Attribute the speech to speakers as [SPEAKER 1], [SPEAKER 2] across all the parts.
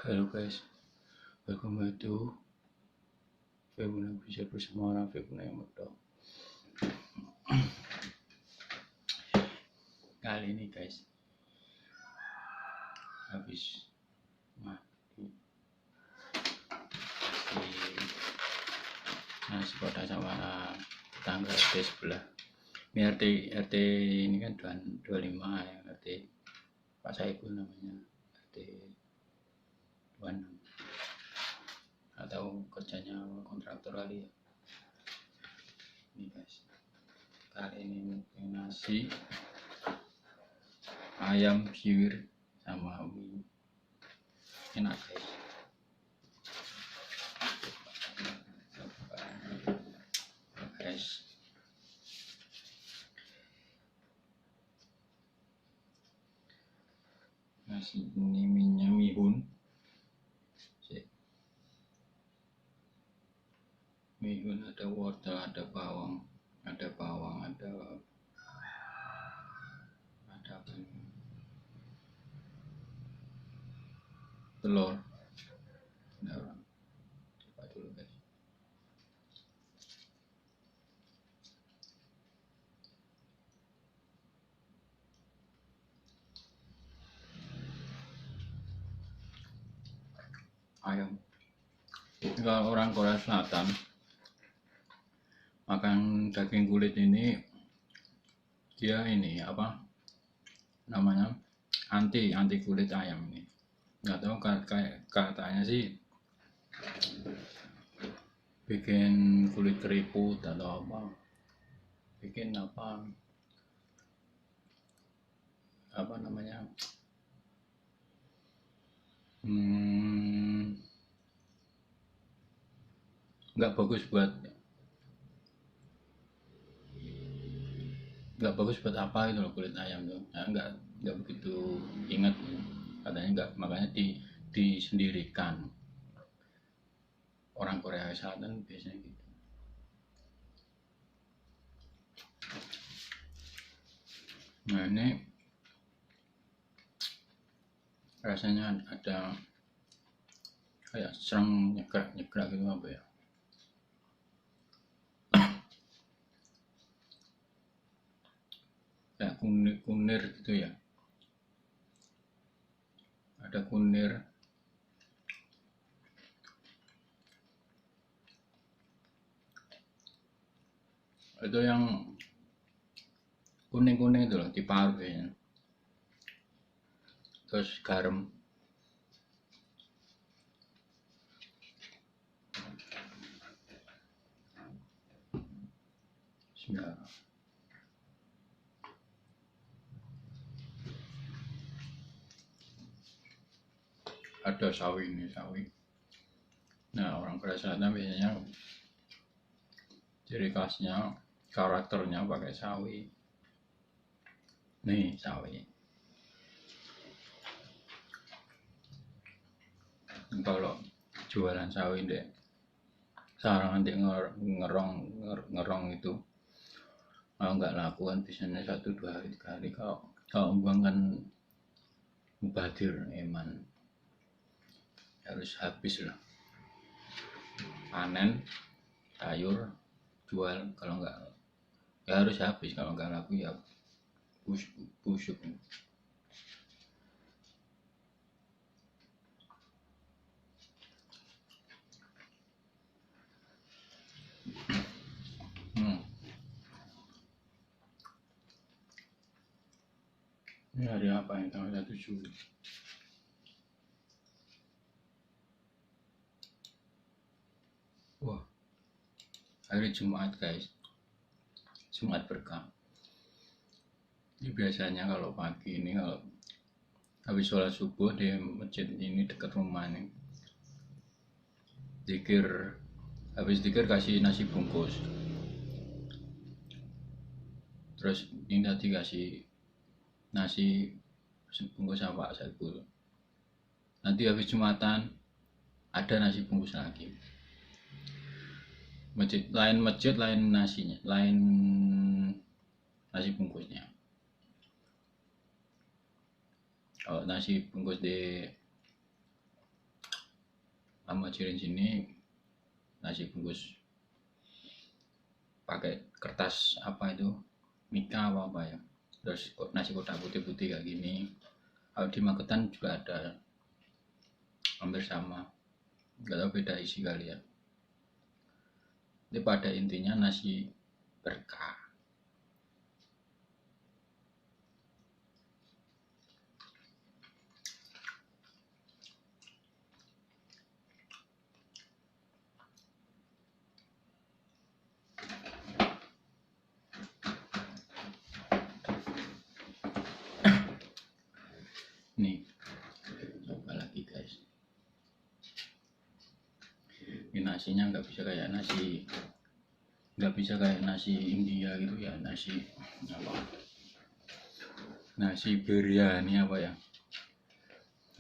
[SPEAKER 1] Halo guys, welcome back to Femuna Bisa bersama orang Femuna yang medok. Kali ini guys, habis mati nasi kotak sama tetangga RT sebelah. Ini RT ini kan 25 ya, RT Pak Saiful namanya, RT 26. Atau kerjanya kontraktor kali ya. Ini guys, kali ini nasi ayam siwir sama mie, enak guys. Nasi ini minyak mihun, ada wortel, ada bawang, ada apa ini? Telur. Nah, coba dulu guys. Ayam. Kalau orang Korea Selatan makan daging kulit ini, dia ini apa namanya, anti kulit ayam ini. Nggak tahu, katanya sih bikin kulit keriput atau apa, bikin apa namanya, nggak bagus buat apa itu loh, kulit ayam tuh. Nah, nggak begitu ingat katanya, nggak, makanya disendirikan. Orang Korea Selatan biasanya gitu. Nah, ini rasanya ada kayak serang nyekrak gitu, apa ya, kayak kunir gitu ya, ada kunir, itu yang kuning itu loh, diparut ya, terus garam, bismillah. Ada sawi. Nah, orang Korea Selatan biasanya ciri khasnya, karakternya pakai sawi. Nih sawi. Kalau jualan sawi deh, sarang nanti ngerong itu, kalau nggak lakukan biasanya 1-2 hari 3 hari. Kalau buang kan mubadir, eman harus habis lah, panen sayur jual, kalau nggak ya harus habis, kalau nggak laku ya busuk. Ini hari apa yang tanggal 1 Juli? Wah, hari Jumat guys, Jumat berkah. Ini biasanya kalau pagi ini, kalau habis sholat subuh di masjid ini dekat rumah nih, habis zikir kasih nasi bungkus, terus ini tadi kasih nasi bungkus sama Pak Saiful. Nanti habis Jumatan ada nasi bungkus lagi. Lain nasinya, lain nasi bungkusnya. Kalau nasi bungkus di sama Jirin sini nasi bungkus pakai kertas apa itu, mika apa ya, terus nasi kotak putih-putih kayak gini. Kalau di Magetan juga ada, hampir sama, nggak tahu beda isi kali ya. Ini pada intinya nasi berkah. Nih, coba lagi guys. Ini nasinya nggak bisa kayak nasi India gitu ya, nasi apa, nasi biryani apa ya.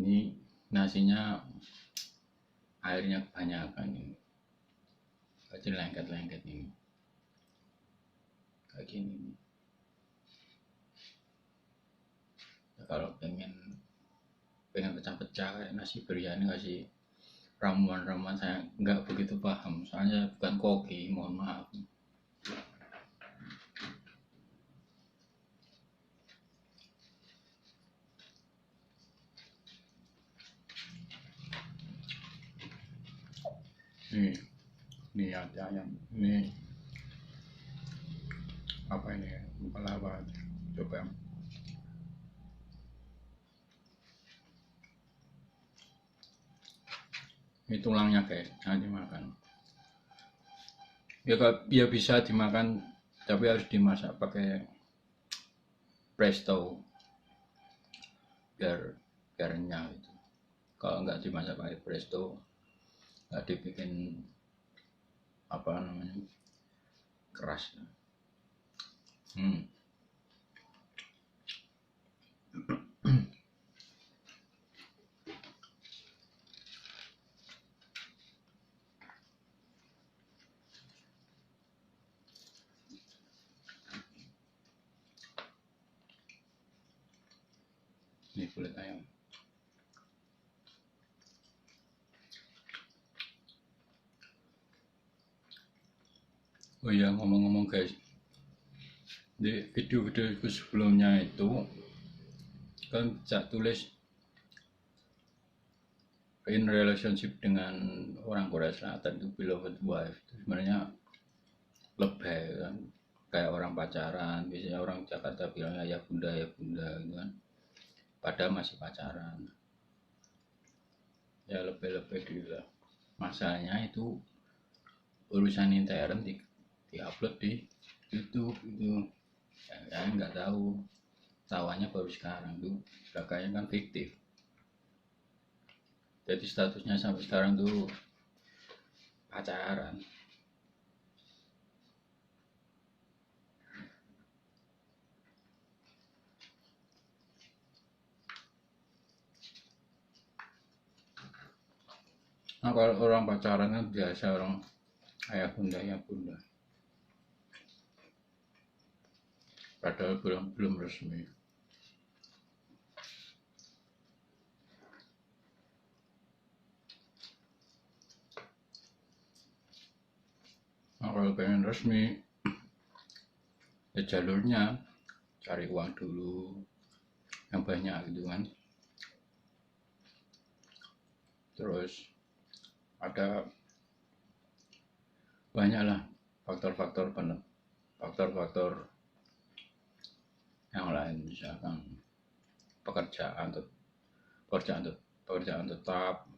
[SPEAKER 1] Ini nasinya airnya kebanyakan ini, kecil lengket-lengket ini kayak gini. Ya, kalau pengen pecah-pecah kayak nasi biryani kasih ramuan-ramuan, saya nggak begitu paham soalnya bukan koki, mohon maaf. Ini ada yang ini apa ini ya, apa, coba ini tulangnya guys, jangan dimakan ya. Ya bisa dimakan tapi harus dimasak pakai presto biar renyah itu. Kalau nggak dimasak pakai presto, nggak dibikin apa namanya, keras. Ini kulit ayam. Oh iya, ngomong-ngomong guys, di video-video sebelumnya itu kan saya tulis in relationship dengan orang Korea Selatan itu beloved wife itu sebenarnya lebay kan, kayak orang pacaran. Biasanya orang Jakarta bilangnya ya bunda gitu kan, padahal masih pacaran. Ya lebay-lebay dulu lah. Masalahnya itu urusan intern di-upload di YouTube itu. Ya nggak tahu, tawannya baru sekarang tuh, belakangnya kan fiktif. Jadi statusnya sampai sekarang tuh pacaran. Nah kalau orang pacaran kan biasa orang ayah bunda ya bunda, padahal belum resmi. Nah kalau pengen resmi ya jalurnya cari uang dulu yang banyak gitu kan. Terus ada banyak lah faktor-faktor yang lain, misalkan pekerjaan tetap,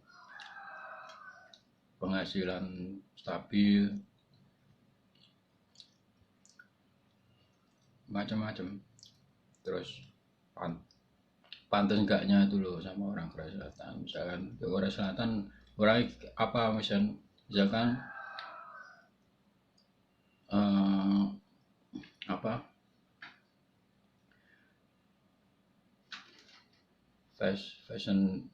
[SPEAKER 1] penghasilan stabil, macam-macam. Terus pantas enggaknya itu loh sama orang Korea Selatan. Misalkan di Korea Selatan orang apa, misalkan apa, fashion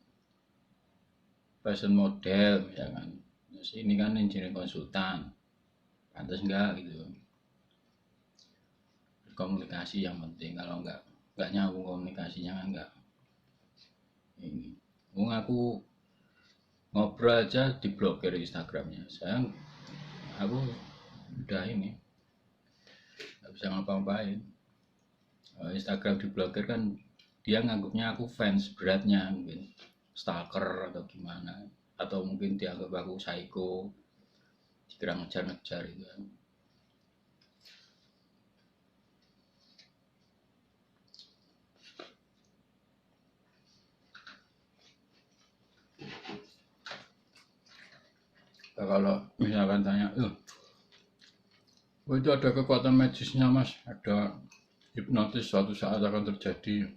[SPEAKER 1] model misalkan. Terus ini kan engineering konsultan, pantas enggak gitu. Komunikasi yang penting, kalau enggak nyambung komunikasinya kan enggak ini. Aku ngobrol aja diblokir Instagramnya. Aku udah ini nggak bisa ngapa-ngapain. Instagram diblokir kan dia nganggapnya aku fans beratnya, mungkin stalker atau gimana, atau mungkin dianggap aku psycho, dikira ngejar-ngejar itu kan. Nah, kalau misalkan tanya, oh itu ada kekuatan magisnya mas, ada hipnotis suatu saat akan terjadi,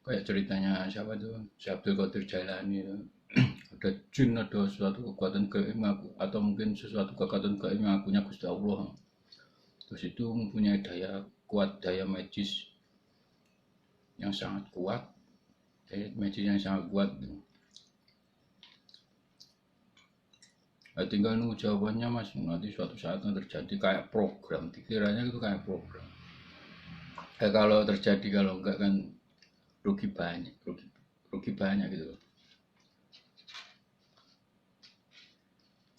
[SPEAKER 1] kayak ceritanya siapa tuh, si Abdul Qadir Jailani itu. Ada jin, ada suatu kekuatan gaib atau mungkin sesuatu kekuatan gaib yang punya Gusti Allah, terus itu mempunyai daya magis yang sangat kuat, daya magis yang sangat kuat. Nah, tinggal nunggu jawabannya mas, nanti suatu saat akan terjadi kayak program, dikiranya itu kayak program. Kalau terjadi, kalau enggak kan rugi banyak gitu.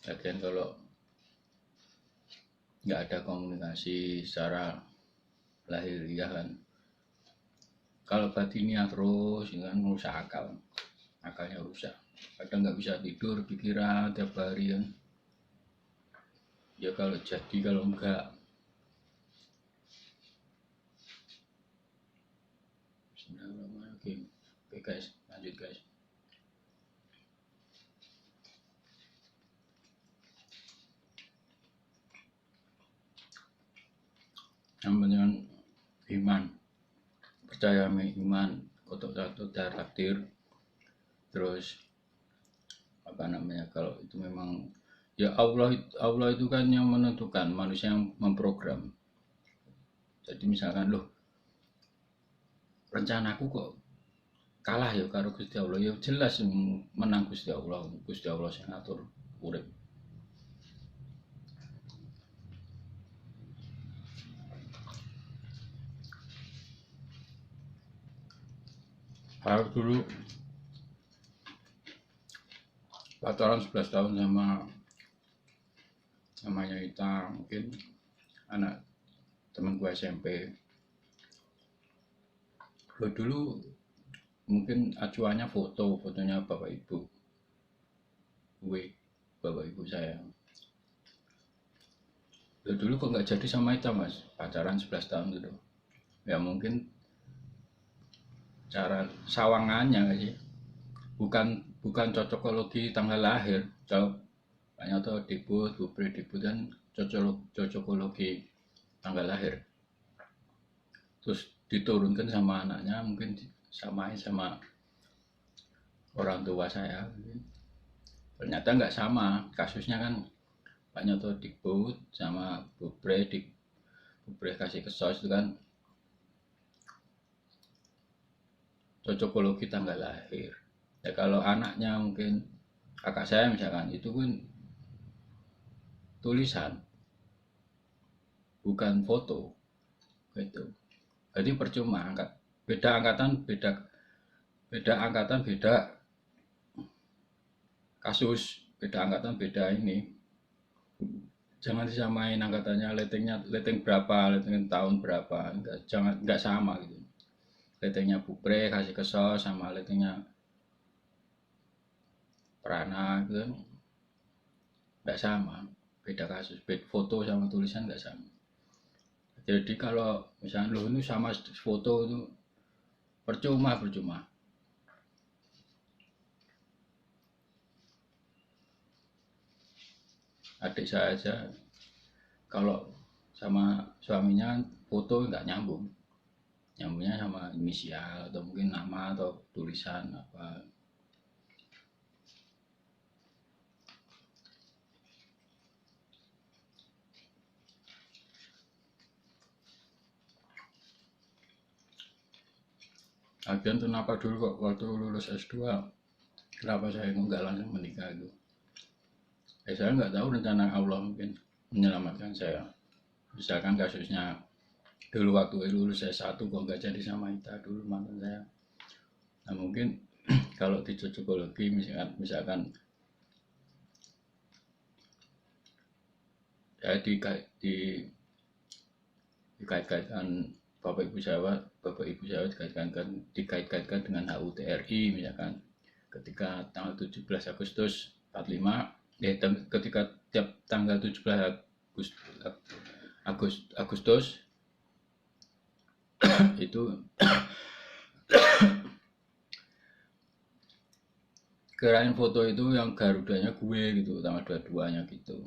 [SPEAKER 1] Lagian kalau nggak ada komunikasi secara lahiriah kan, kalau batinnya terus kan merusak akalnya rusak, kadang nggak bisa tidur, pikiran tiap hari kan. Ya kalau jadi, kalau enggak. Oke guys, lanjut guys. Yang penting iman, percaya sama iman, kotok satu takdir. Terus apa namanya, kalau itu memang ya Allah itu kan yang menentukan, manusia yang memprogram. Jadi misalkan loh, rencanaku kok kalah ya karo Gusti Allah, ya jelas menang Gusti Allah yang ngatur urip. Kalau dulu pacaran 11 tahun sama namanya Ita, mungkin anak teman gue SMP. Lo dulu mungkin acuannya fotonya bapak ibu saya. Lo dulu kok nggak jadi sama Ita mas, pacaran 11 tahun gitu. Ya mungkin cara sawangannya sih, bukan cocokologi tanggal lahir. Banyak tuh debut kan cocokologi tanggal lahir, terus diturunkan sama anaknya, mungkin samain sama orang tua saya. Ternyata nggak sama kasusnya kan, banyak tuh debut sama bubre kasih kesos itu kan cocokologi tanggal lahir. Ya kalau anaknya mungkin kakak saya misalkan, itu kan tulisan bukan foto gitu. Jadi percuma, beda angkatan beda kasus, beda angkatan beda ini. Jangan disamain angkatannya, leteng berapa, leteng tahun berapa, nggak sama gitu. Letengnya Bupre kasih kesos sama letengnya Prana gitu kan nggak sama, beda kasus, beda foto sama tulisan nggak sama. Jadi kalau misalnya lo ini sama foto itu percuma. Adik saya aja kalau sama suaminya foto nggak nyambungnya sama inisial atau mungkin nama atau tulisan apa. Lagian kenapa dulu kok waktu lulus S2, kenapa saya nggak langsung menikah itu? Saya nggak tahu rencana Allah mungkin menyelamatkan saya. Misalkan kasusnya dulu waktu lulus S1 kok nggak jadi sama Ita dulu mantan saya. Nah mungkin kalau di cocokologi misalkan ya dikait-kaitkan Bapak Ibu saya dikait-kaitkan dengan HUT RI misalkan ketika tanggal 17 Agustus 45 ketika tiap tanggal 17 Agustus itu kirain foto itu yang Garudanya gue gitu tanggal 22-nya gitu.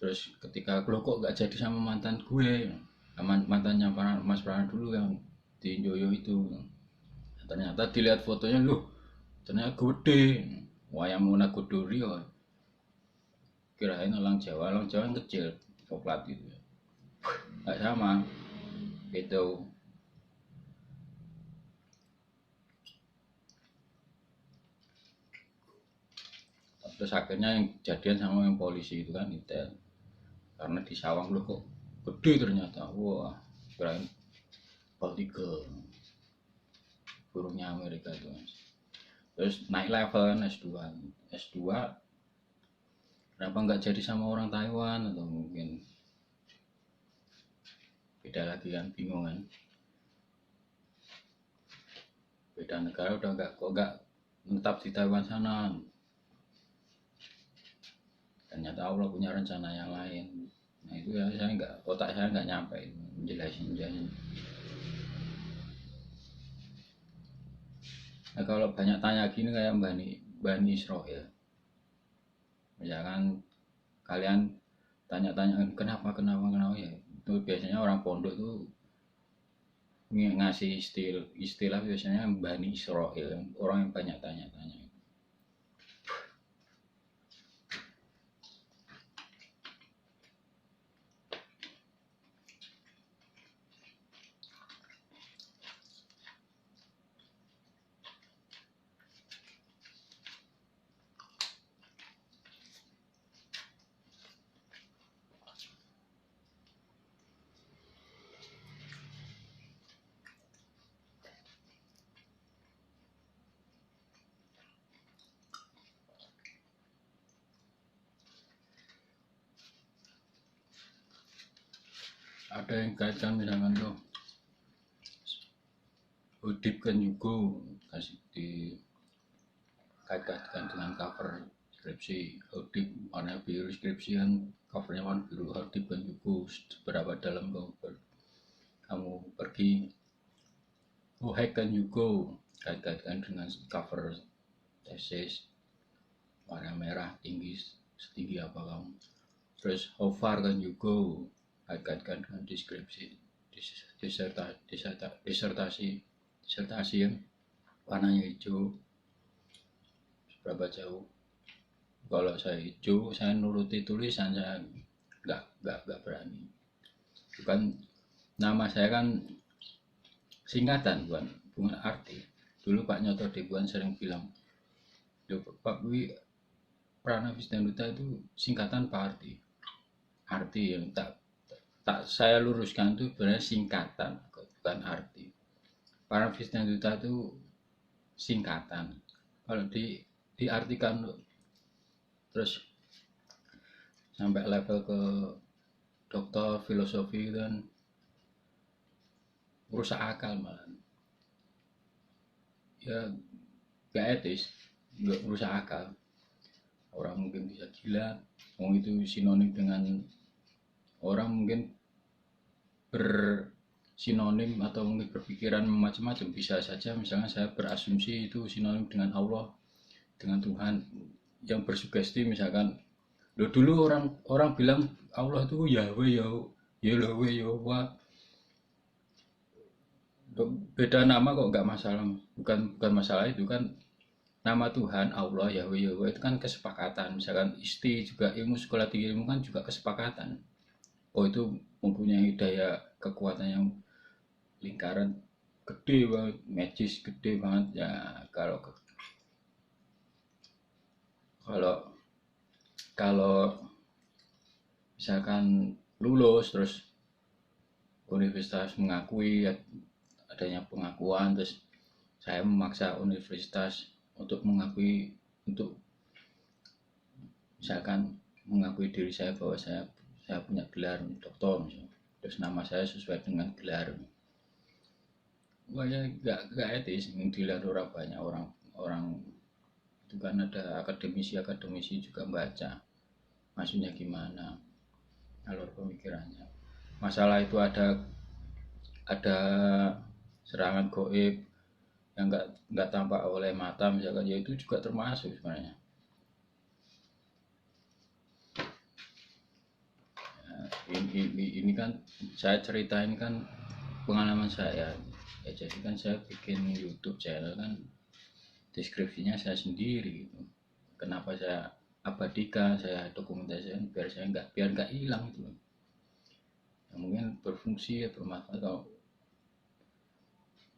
[SPEAKER 1] Terus ketika lo kok gak jadi sama mantan gue, mantannya Mas Prana dulu yang di Joyo itu, ternyata dilihat fotonya loh ternyata gede, wayang Muna Godori ya. Kirain orang Jawa yang kecil coklat gitu, nggak sama gitu. Terus akhirnya yang jadian sama yang polisi itu kan detail karena di sawang lo kok gede ternyata, wah kirain Baltiga burungnya Amerika itu. Terus naik level S2 kenapa nggak jadi sama orang Taiwan atau mungkin beda lagi kan, bingung kan, beda negara udah nggak menetap di Taiwan sana, ternyata Allah punya rencana yang lain. Nah itu ya otak saya nggak nyampe menjelasin. Nah kalau banyak tanya gini kayak Bani Israel, misalkan kalian tanya-tanya kenapa ya, itu biasanya orang pondok tuh ngasih istilah biasanya Bani Israel, orang yang banyak tanya-tanya. Ada yang kaitkan misalkan tuh Udip kan juga kasih dikaitkan dengan cover skripsi. Udip warna biru skripsi kan covernya warna biru. Udip kan juga seberapa dalam kamu pergi. Hack kan juga kaitkan dengan cover tesis warna merah tinggi setinggi apa kamu. Terus how far kan juga kaitkan dengan deskripsi disertasi yang warnanya hijau seberapa jauh. Kalau saya hijau saya nuruti tulisan, saya nggak berani. Bukan nama saya kan singkatan bukan arti. Dulu Pak Nyoto Debuan sering bilang, Pak Wi Prana Wisdanuta itu singkatan Pak arti yang tak saya luruskan itu sebenarnya singkatan bukan arti. Prana Wisdanuta itu singkatan. Kalau diartikan terus sampai level ke doktor filosofi dan merusak akal malah. Ya gak etis, gak merusak akal. Orang mungkin bisa gila, itu sinonim dengan orang mungkin bersinonim atau mungkin berpikiran macam-macam. Bisa saja misalnya saya berasumsi itu sinonim dengan Allah, dengan Tuhan, yang bersugesti misalkan dulu orang bilang Allah itu Yahweh Yahweh, beda nama kok nggak masalah, bukan masalah itu kan nama Tuhan Allah Yahweh itu kan kesepakatan. Misalkan isti juga ilmu sekolah tinggi ilmu kan juga kesepakatan. Itu mempunyai daya kekuatan yang lingkaran gede banget, magis gede banget ya. Kalau misalkan lulus terus universitas mengakui adanya pengakuan, terus saya memaksa universitas untuk mengakui, untuk misalkan mengakui diri saya bahwa saya punya gelar doktor misalnya. Terus nama saya sesuai dengan gelar. Wah ya nggak etis, dilihat orang banyak orang itu kan ada akademisi juga baca maksudnya gimana alur pemikirannya. Masalah itu ada serangan goib yang nggak tampak oleh mata misalkan, ya itu juga termasuk sebenarnya. Ini kan saya ceritain kan pengalaman saya ya, jadi kan saya bikin YouTube channel kan deskripsinya saya sendiri gitu. Kenapa saya abadikan, saya dokumentasikan biar nggak hilang gitu. Ya, mungkin berfungsi ya, bermanfaat kalau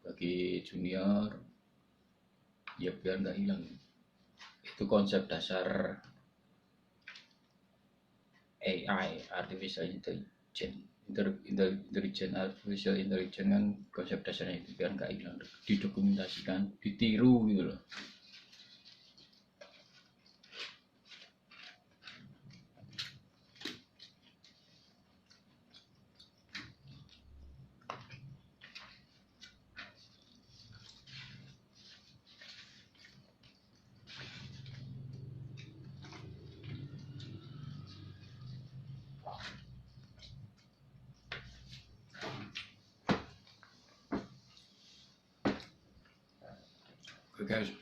[SPEAKER 1] bagi junior ya biar nggak hilang. Itu konsep dasar AI, artificial intelligence. Artificial intelligence kan konsep dasarnya itu biar nggak hilang, didokumentasikan, ditiru gitu loh. Oke guys,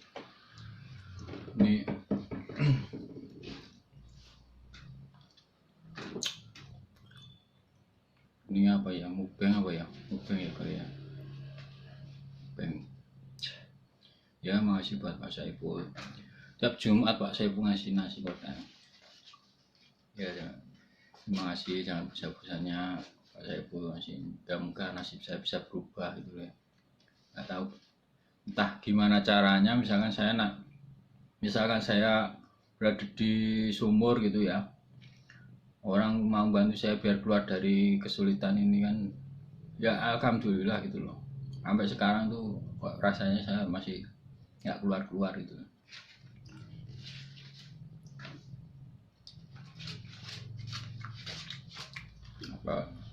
[SPEAKER 1] ini ini apa ya, mukbang ya kali ya, mukbang ya. Makasih buat Pak Saiful, tiap Jumat Pak Saiful ngasih nasi kotak ya, terima kasih, jangan bosan-bosannya Pak Saiful ngasih. Mudah-mudahan nasib saya bisa berubah gitu ya, nggak tahu entah gimana caranya. Misalkan saya berada di sumur gitu ya, orang mau bantu saya biar keluar dari kesulitan ini kan, ya alhamdulillah gitu loh. Sampai sekarang tuh kok rasanya saya masih nggak keluar gitu.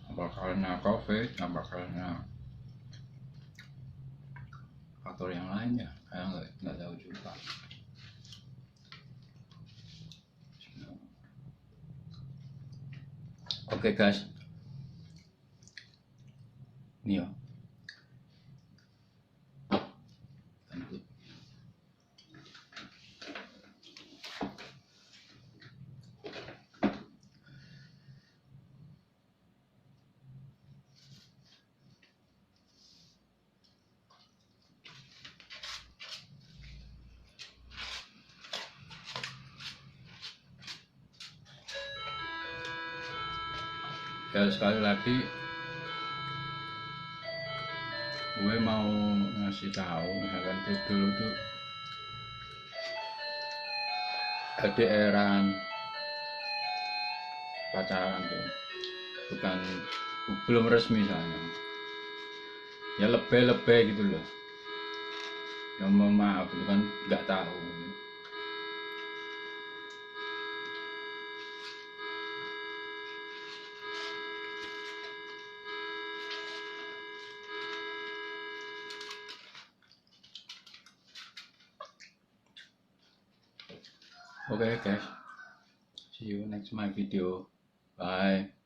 [SPEAKER 1] Apa karena COVID, apa karena faktor yang lain ya, saya nggak tahu juga. Oke guys, ini ya. Ya sekali lagi gue mau ngasih tahu, misalkan dulu tuh LDRan pacaran tuh belum resmi soalnya, ya lebih gitu loh. Ya mohon maaf itu kan nggak tahu. Okay guys, see you next my video, bye.